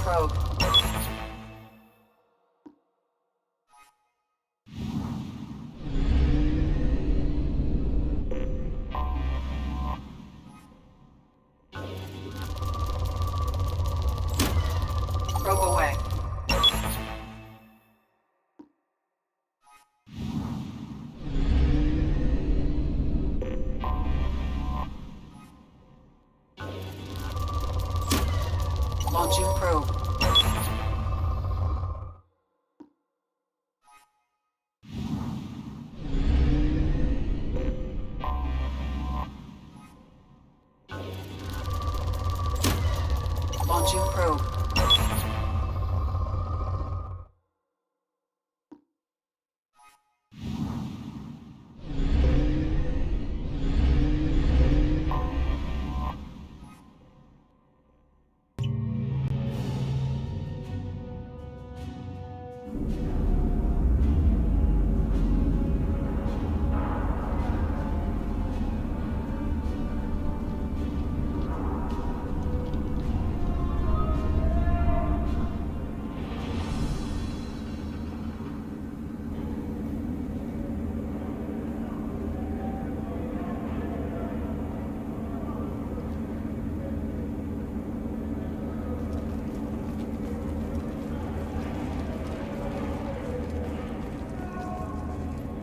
probe. Probe away. Launching probe. Launching probe.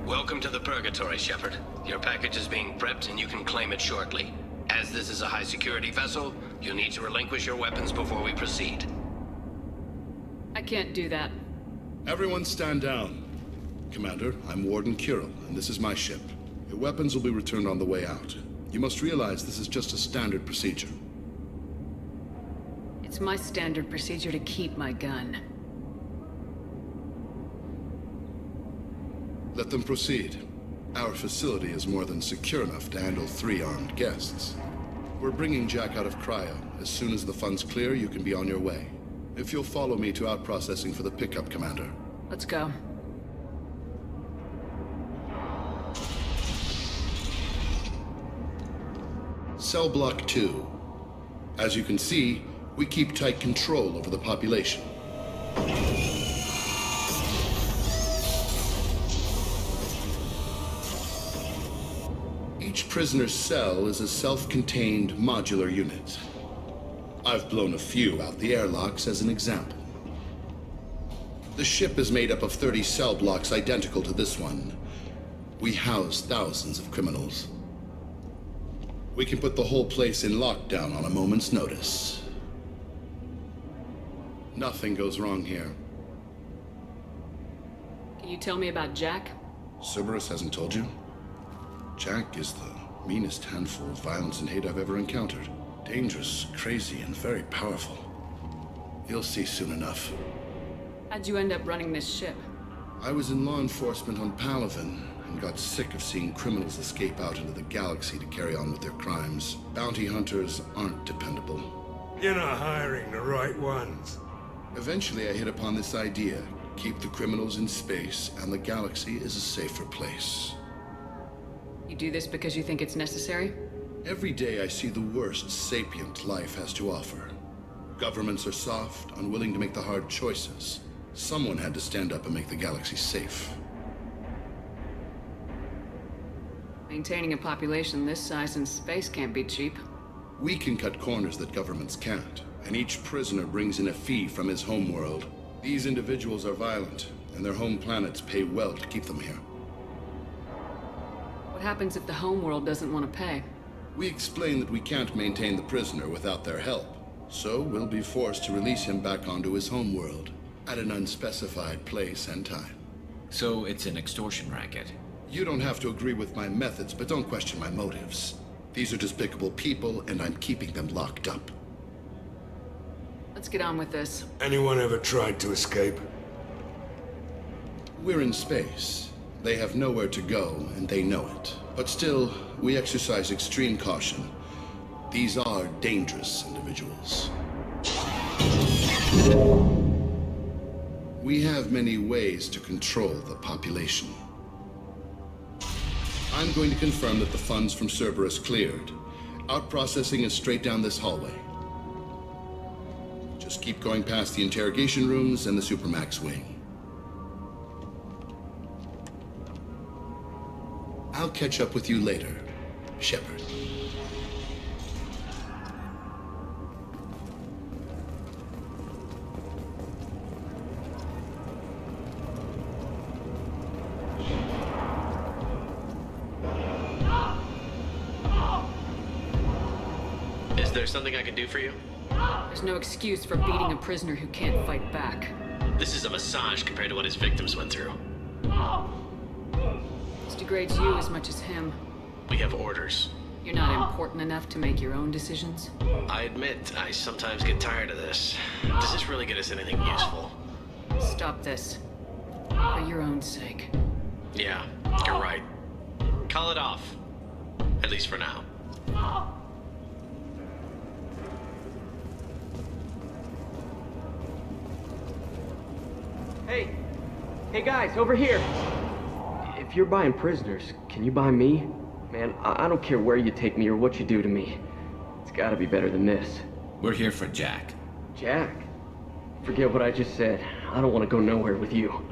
Welcome to the Purgatory, Shepard. Your package is being prepped and you can claim it shortly. As this is a high-security vessel, you'll need to relinquish your weapons before we proceed. I can't do that. Everyone stand down. Commander, I'm Warden Kirill, and this is my ship. Your weapons will be returned on the way out. You must realize this is just a standard procedure. It's my standard procedure to keep my gun. Let them proceed. Our facility is more than secure enough to handle 3 armed guests. We're bringing Jack out of cryo. As soon as the funds clear, you can be on your way. If you'll follow me to out-processing for the pickup, Commander. Let's go. Cell Block 2. As you can see, we keep tight control over the population. Each prisoner's cell is a self-contained modular unit. I've blown a few out the airlocks as an example. The ship is made up of 30 cell blocks identical to this one. We house thousands of criminals. We can put the whole place in lockdown on a moment's notice. Nothing goes wrong here. Can you tell me about Jack? Cerberus hasn't told you? Jack is the meanest handful of violence and hate I've ever encountered. Dangerous, crazy, and very powerful. You'll see soon enough. How'd you end up running this ship? I was in law enforcement on Palaven and got sick of seeing criminals escape out into the galaxy to carry on with their crimes. Bounty hunters aren't dependable. You're not hiring the right ones. Eventually I hit upon this idea. Keep the criminals in space and the galaxy is a safer place. You do this because you think it's necessary? Every day I see the worst sapient life has to offer. Governments are soft, unwilling to make the hard choices. Someone had to stand up and make the galaxy safe. Maintaining a population this size in space can't be cheap. We can cut corners that governments can't, and each prisoner brings in a fee from his homeworld. These individuals are violent, and their home planets pay well to keep them here. What happens if the homeworld doesn't want to pay? We explain that we can't maintain the prisoner without their help, so we'll be forced to release him back onto his homeworld at an unspecified place and time. So it's an extortion racket. You don't have to agree with my methods, but don't question my motives. These are despicable people, and I'm keeping them locked up. Let's get on with this. Anyone ever tried to escape? We're in space. They have nowhere to go, and they know it. But still, we exercise extreme caution. These are dangerous individuals. We have many ways to control the population. I'm going to confirm that the funds from Cerberus cleared. Out-processing is straight down this hallway. Just keep going past the interrogation rooms and the Supermax wing. I'll catch up with you later, Shepard. Is there something I can do for you? There's no excuse for beating a prisoner who can't fight back. This is a massage compared to what his victims went through. This degrades you as much as him. We have orders. You're not important enough to make your own decisions. I admit, I sometimes get tired of this. Does this really get us anything useful? Stop this. For your own sake. Yeah, you're right. Call it off. At least for now. Hey guys, over here! If you're buying prisoners, can you buy me? Man, I don't care where you take me or what you do to me. It's gotta be better than this. We're here for Jack. Jack? Forget what I just said. I don't want to go nowhere with you.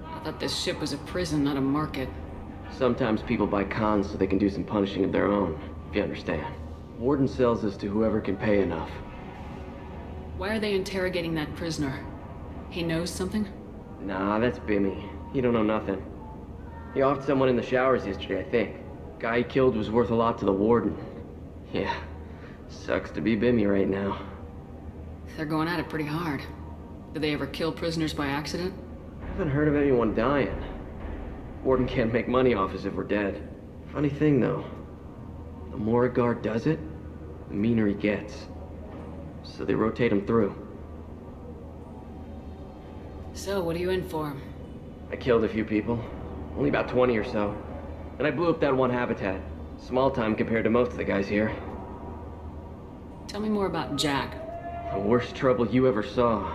I thought this ship was a prison, not a market. Sometimes people buy cons so they can do some punishing of their own, if you understand. Warden sells us to whoever can pay enough. Why are they interrogating that prisoner? He knows something? Nah, that's Bimmy. He don't know nothing. He offed someone in the showers yesterday, I think. Guy he killed was worth a lot to the warden. Yeah, sucks to be Bimmy right now. They're going at it pretty hard. Do they ever kill prisoners by accident? I haven't heard of anyone dying. Warden can't make money off us if we're dead. Funny thing, though. The more a guard does it, the meaner he gets. So they rotate him through. So, what are you in for? I killed a few people. Only about 20 or so. And I blew up that one habitat. Small time compared to most of the guys here. Tell me more about Jack. The worst trouble you ever saw.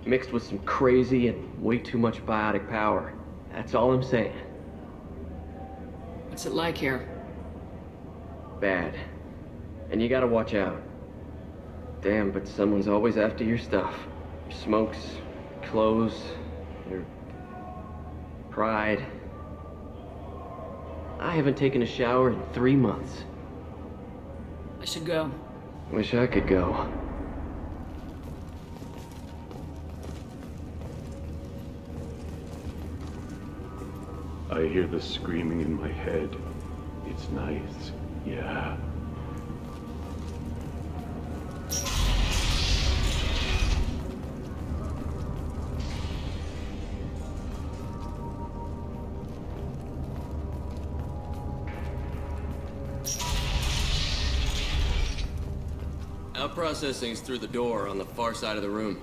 Mixed with some crazy and way too much biotic power. That's all I'm saying. What's it like here? Bad. And you gotta watch out. Damn, but someone's always after your stuff. Your smokes, clothes, your pride. I haven't taken a shower in 3 months. I should go. Wish I could go. I hear the screaming in my head. It's nice, yeah. Our processing's through the door on the far side of the room.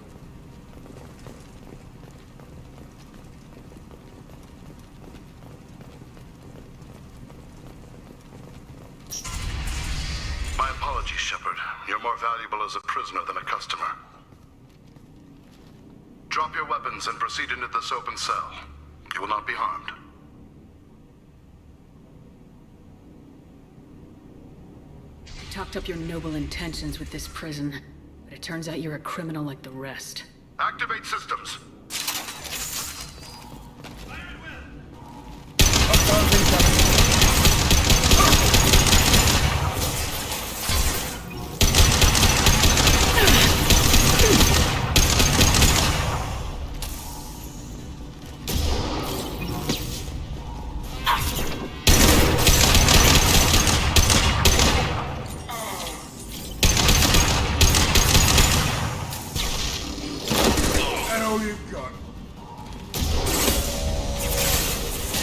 My apologies, Shepard. You're more valuable as a prisoner than a customer. Drop your weapons and proceed into this open cell. You will not be harmed. You talked up your noble intentions with this prison, but it turns out you're a criminal like the rest. Activate systems.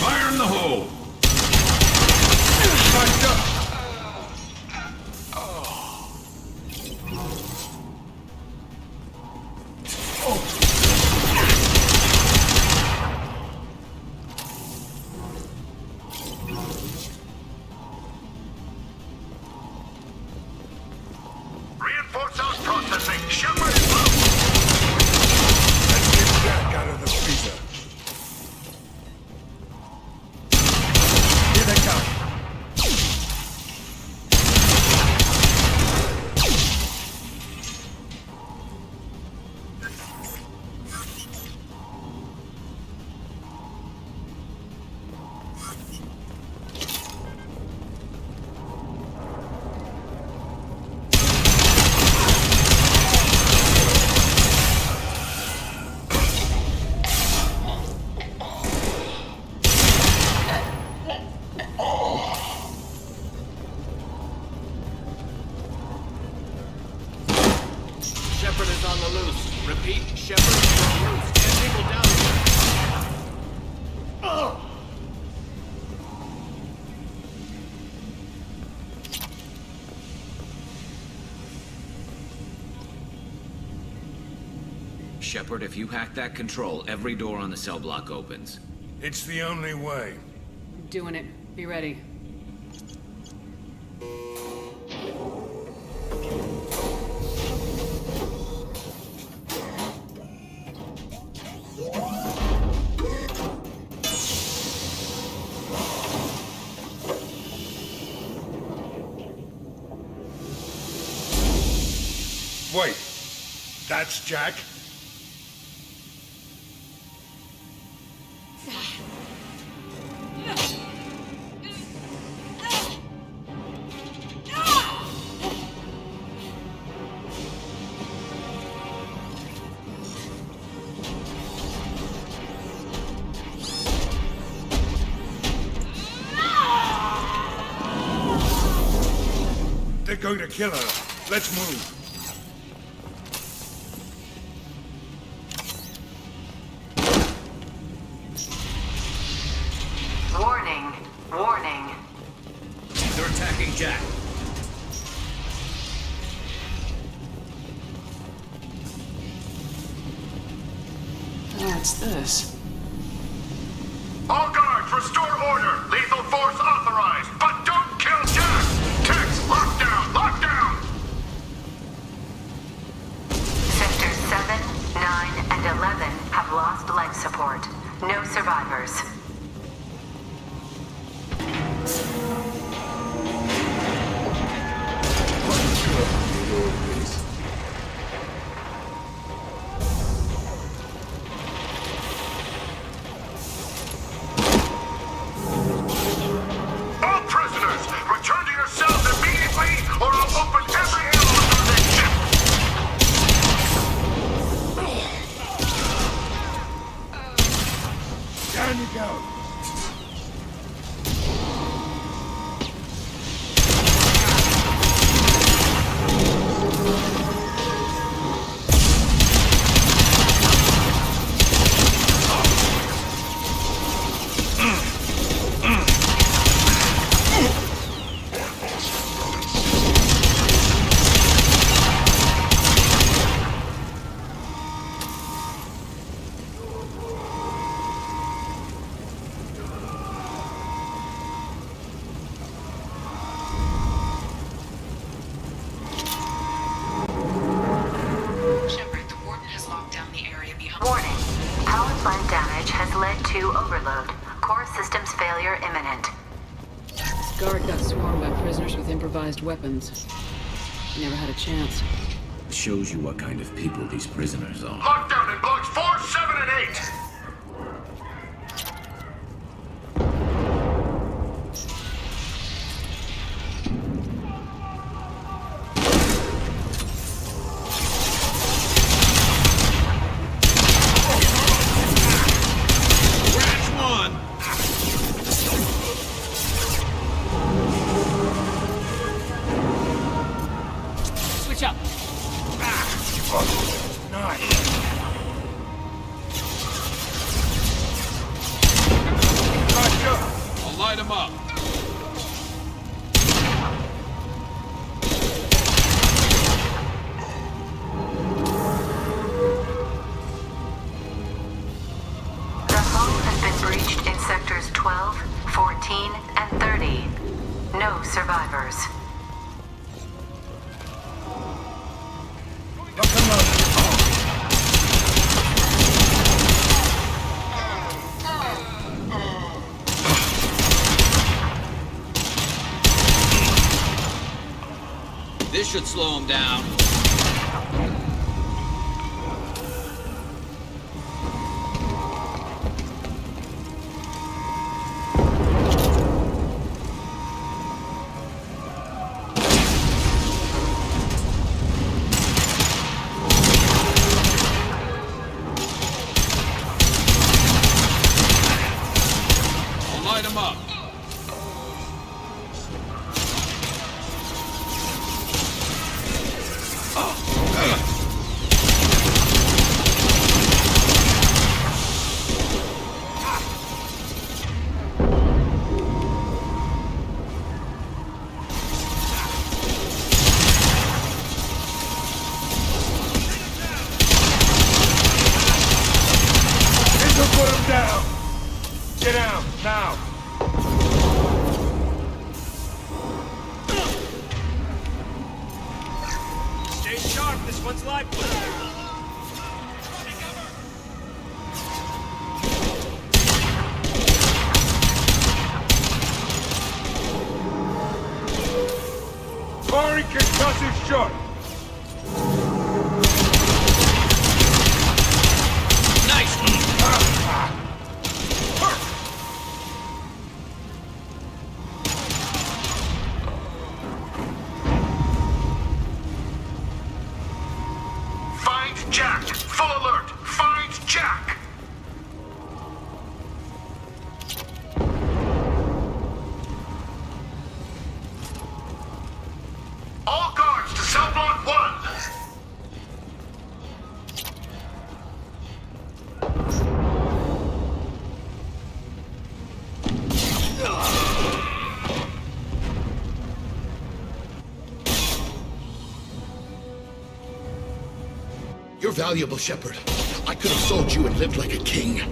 Fire in the hole! Reinforce those processing. Shepard! Let's get Jack out of the freezer. Repeat, Shepard, your roots. 10 people down here. Shepard, if you hack that control, every door on the cell block opens. It's the only way. Doing it. Be ready. Wait, that's Jack? They're going to kill her. Let's move. Warning. Warning. They're attacking Jack. What's this? All guards, restore order! Lethal force authorized, but don't kill Jack! Tex, lockdown! Lockdown! Sectors 7, 9, and 11 have lost life support. No survivors. All prisoners, return to your cells immediately, or I'll open every airlock on this ship! Down you go. Shepard, the Warden has locked down the area behind. Warning. Power plant damage has led to overload. Core systems failure imminent. This guard got swarmed by prisoners with improvised weapons. He never had a chance. Shows you what kind of people these prisoners are. Lockdown in blocks 4, 7, and 8! Switch up. I'll light him up. The hull has been breached in sectors 12, 14, and 30. No survivors. This should slow him down. I'll light him up. Firing concussive shot! Find Jack! Full alert! Find Jack! All guards to cell block 1! You're valuable, Shepard. I could have sold you and lived like a king.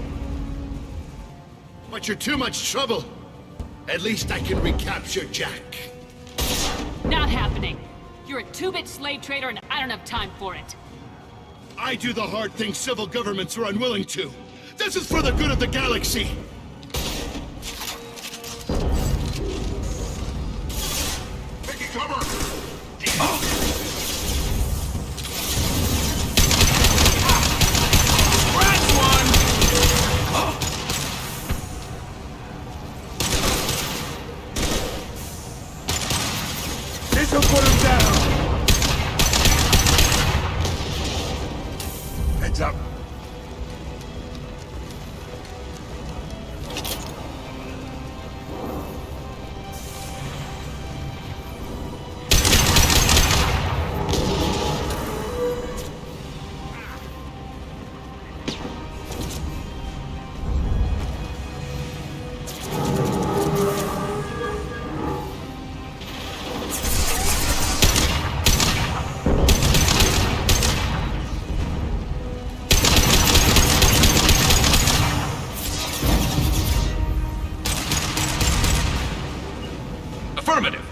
But you're too much trouble. At least I can recapture Jack. Not happening. You're a two-bit slave trader and I don't have time for it. I do the hard things civil governments are unwilling to. This is for the good of the galaxy. Taking cover! This'll put him down! Heads up. Affirmative.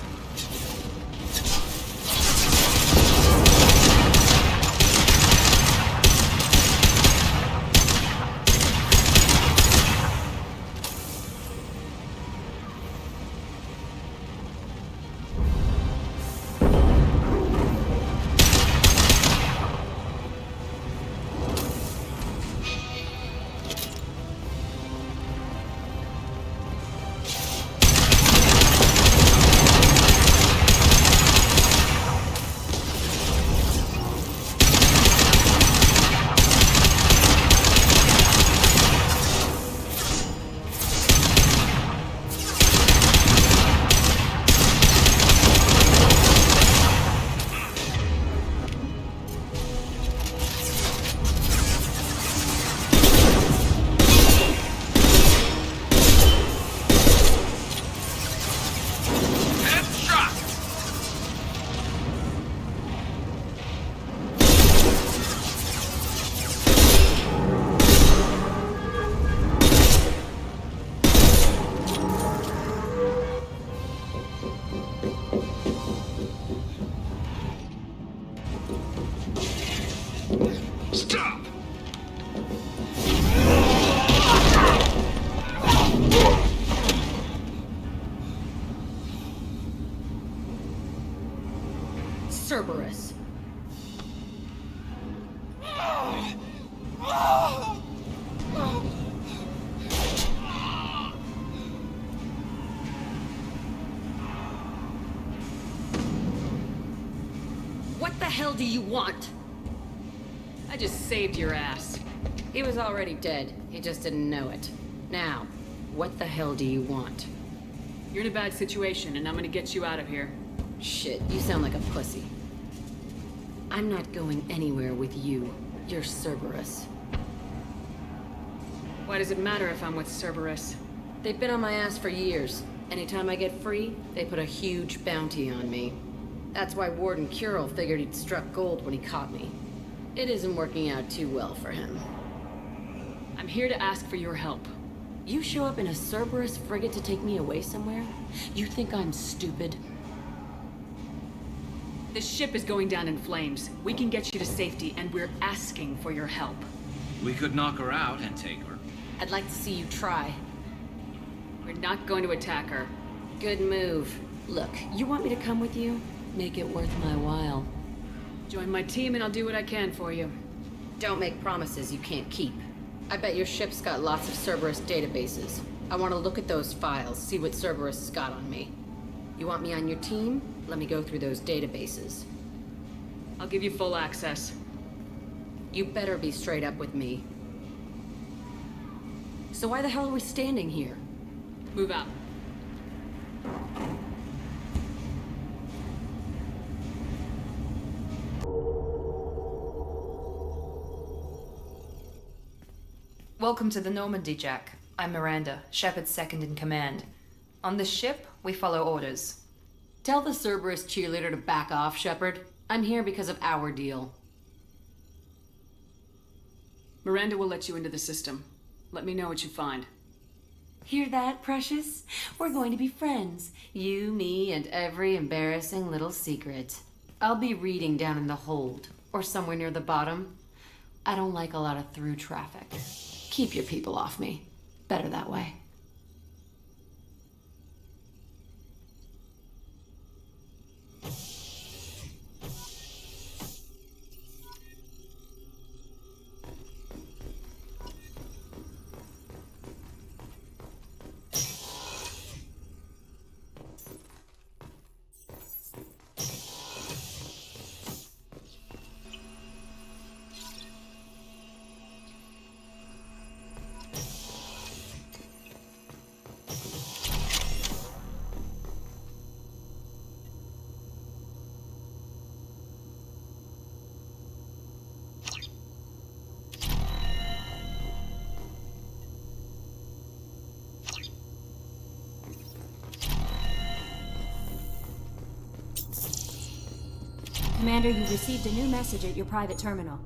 Stop! Cerberus. What the hell do you want? I just saved your ass. He was already dead. He just didn't know it. Now, what the hell do you want? You're in a bad situation, and I'm gonna get you out of here. Shit, you sound like a pussy. I'm not going anywhere with you. You're Cerberus. Why does it matter if I'm with Cerberus? They've been on my ass for years. Anytime I get free, they put a huge bounty on me. That's why Warden Curel figured he'd struck gold when he caught me. It isn't working out too well for him. I'm here to ask for your help. You show up in a Cerberus frigate to take me away somewhere? You think I'm stupid? The ship is going down in flames. We can get you to safety, and we're asking for your help. We could knock her out and take her. I'd like to see you try. We're not going to attack her. Good move. Look, you want me to come with you? Make it worth my while. Join my team and I'll do what I can for you. Don't make promises you can't keep. I bet your ship's got lots of Cerberus databases. I want to look at those files, see what Cerberus has got on me. You want me on your team? Let me go through those databases. I'll give you full access. You better be straight up with me. So why the hell are we standing here? Move out. Welcome to the Normandy, Jack. I'm Miranda, Shepard's second in command. On this ship, we follow orders. Tell the Cerberus cheerleader to back off, Shepard. I'm here because of our deal. Miranda will let you into the system. Let me know what you find. Hear that, Precious? We're going to be friends. You, me, and every embarrassing little secret. I'll be reading down in the hold, or somewhere near the bottom. I don't like a lot of through traffic. Keep your people off me. Better that way. Commander, you received a new message at your private terminal.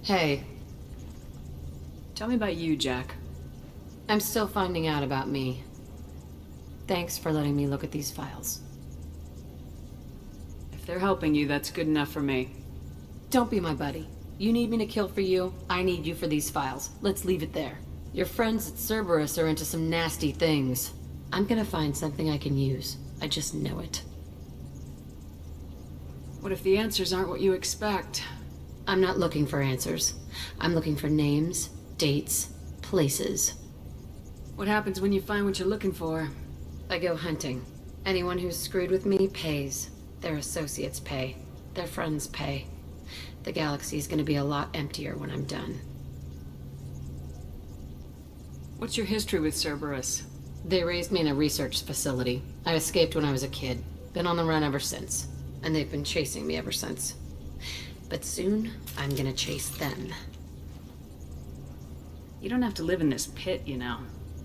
Hey. Tell me about you, Jack. I'm still finding out about me. Thanks for letting me look at these files. If they're helping you, that's good enough for me. Don't be my buddy. You need me to kill for you, I need you for these files. Let's leave it there. Your friends at Cerberus are into some nasty things. I'm gonna find something I can use. I just know it. What if the answers aren't what you expect? I'm not looking for answers. I'm looking for names, dates, places. What happens when you find what you're looking for? I go hunting. Anyone who's screwed with me pays. Their associates pay. Their friends pay. The galaxy's gonna be a lot emptier when I'm done. What's your history with Cerberus? They raised me in a research facility. I escaped when I was a kid. Been on the run ever since. And they've been chasing me ever since. But soon, I'm gonna chase them. You don't have to live in this pit, you know.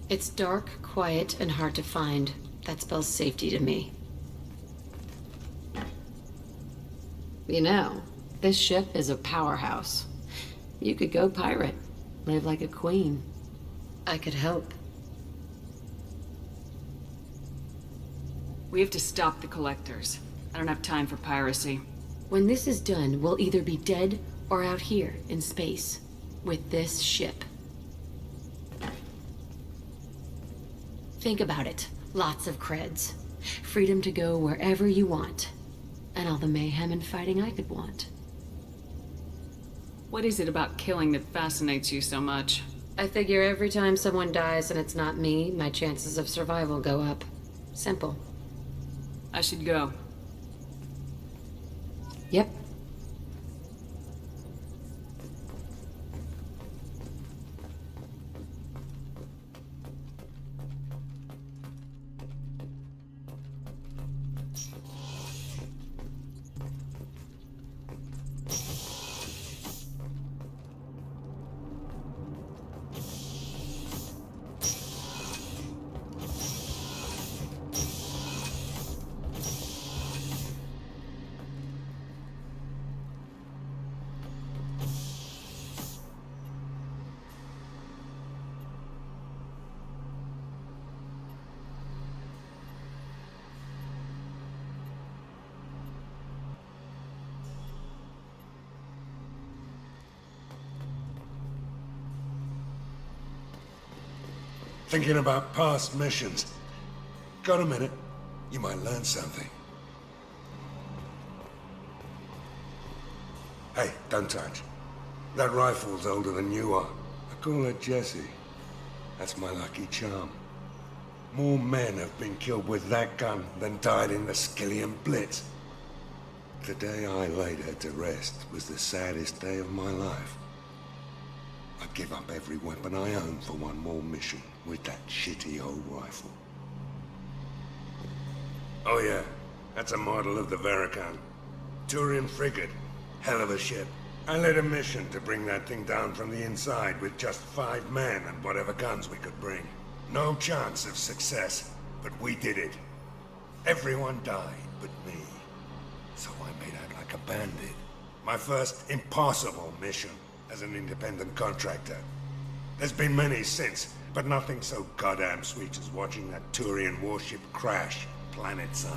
It's dark, quiet, and hard to find. That spells safety to me. You know, this ship is a powerhouse. You could go pirate. Live like a queen. I could help. We have to stop the Collectors. I don't have time for piracy. When this is done, we'll either be dead or out here in space. With this ship. Think about it. Lots of creds. Freedom to go wherever you want. And all the mayhem and fighting I could want. What is it about killing that fascinates you so much? I figure every time someone dies and it's not me, my chances of survival go up. Simple. I should go. Yep. Thinking about past missions. Got a minute? You might learn something. Hey, don't touch. That rifle's older than you are. I call her Jessie. That's my lucky charm. More men have been killed with that gun than died in the Skillian Blitz. The day I laid her to rest was the saddest day of my life. I'd give up every weapon I own for one more mission with that shitty old rifle. Oh yeah, that's a model of the Veracon. Turian frigate. Hell of a ship. I led a mission to bring that thing down from the inside with just 5 men and whatever guns we could bring. No chance of success, but we did it. Everyone died but me. So I made out like a bandit. My first impossible mission as an independent contractor. There's been many since, but nothing so goddamn sweet as watching that Turian warship crash planet-side.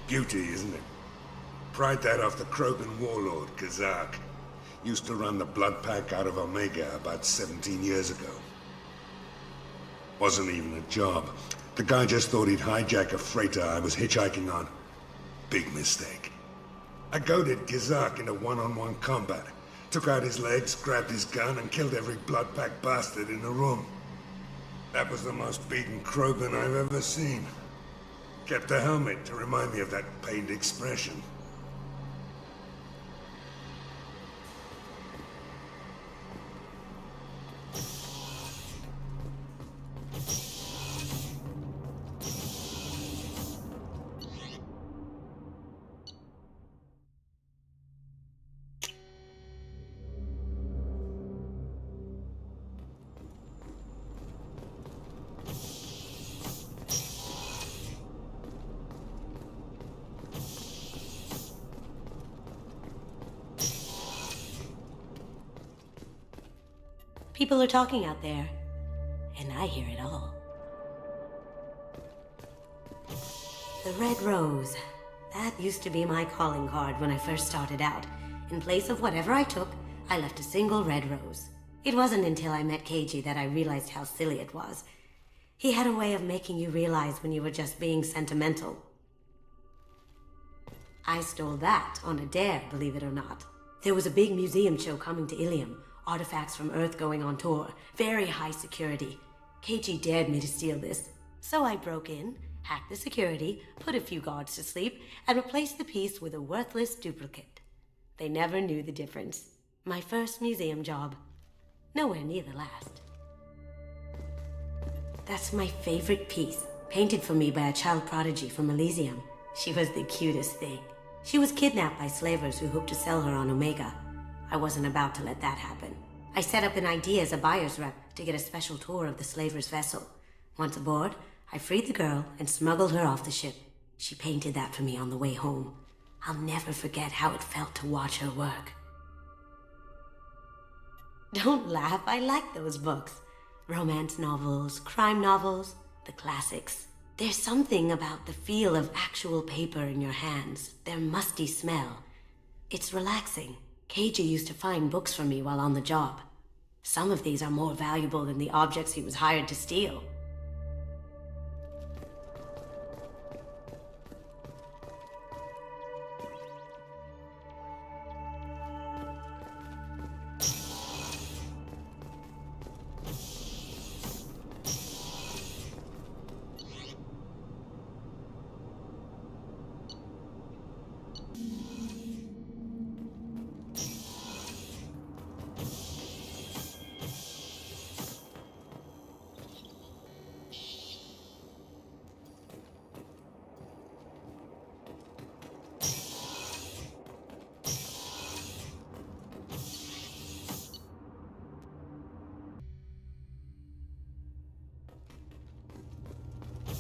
Beauty, isn't it? Pried that off the Krogan warlord, Kazak. Used to run the Blood Pack out of Omega about 17 years ago. Wasn't even a job. The guy just thought he'd hijack a freighter I was hitchhiking on. Big mistake. I goaded Kazak into one-on-one combat. Took out his legs, grabbed his gun, and killed every Blood Pack bastard in the room. That was the most beaten Krogan I've ever seen. Kept a helmet to remind me of that pained expression. People are talking out there, and I hear it all. The Red Rose. That used to be my calling card when I first started out. In place of whatever I took, I left a single red rose. It wasn't until I met Keiji that I realized how silly it was. He had a way of making you realize when you were just being sentimental. I stole that on a dare, believe it or not. There was a big museum show coming to Ilium. Artifacts from Earth going on tour. Very high security. Keiji dared me to steal this. So I broke in, hacked the security, put a few guards to sleep, and replaced the piece with a worthless duplicate. They never knew the difference. My first museum job. Nowhere near the last. That's my favorite piece, painted for me by a child prodigy from Elysium. She was the cutest thing. She was kidnapped by slavers who hoped to sell her on Omega. I wasn't about to let that happen. I set up an idea as a buyer's rep to get a special tour of the slaver's vessel. Once aboard, I freed the girl and smuggled her off the ship. She painted that for me on the way home. I'll never forget how it felt to watch her work. Don't laugh, I like those books. Romance novels, crime novels, the classics. There's something about the feel of actual paper in your hands, their musty smell. It's relaxing. Keiji used to find books for me while on the job. Some of these are more valuable than the objects he was hired to steal.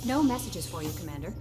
No messages for you, Commander.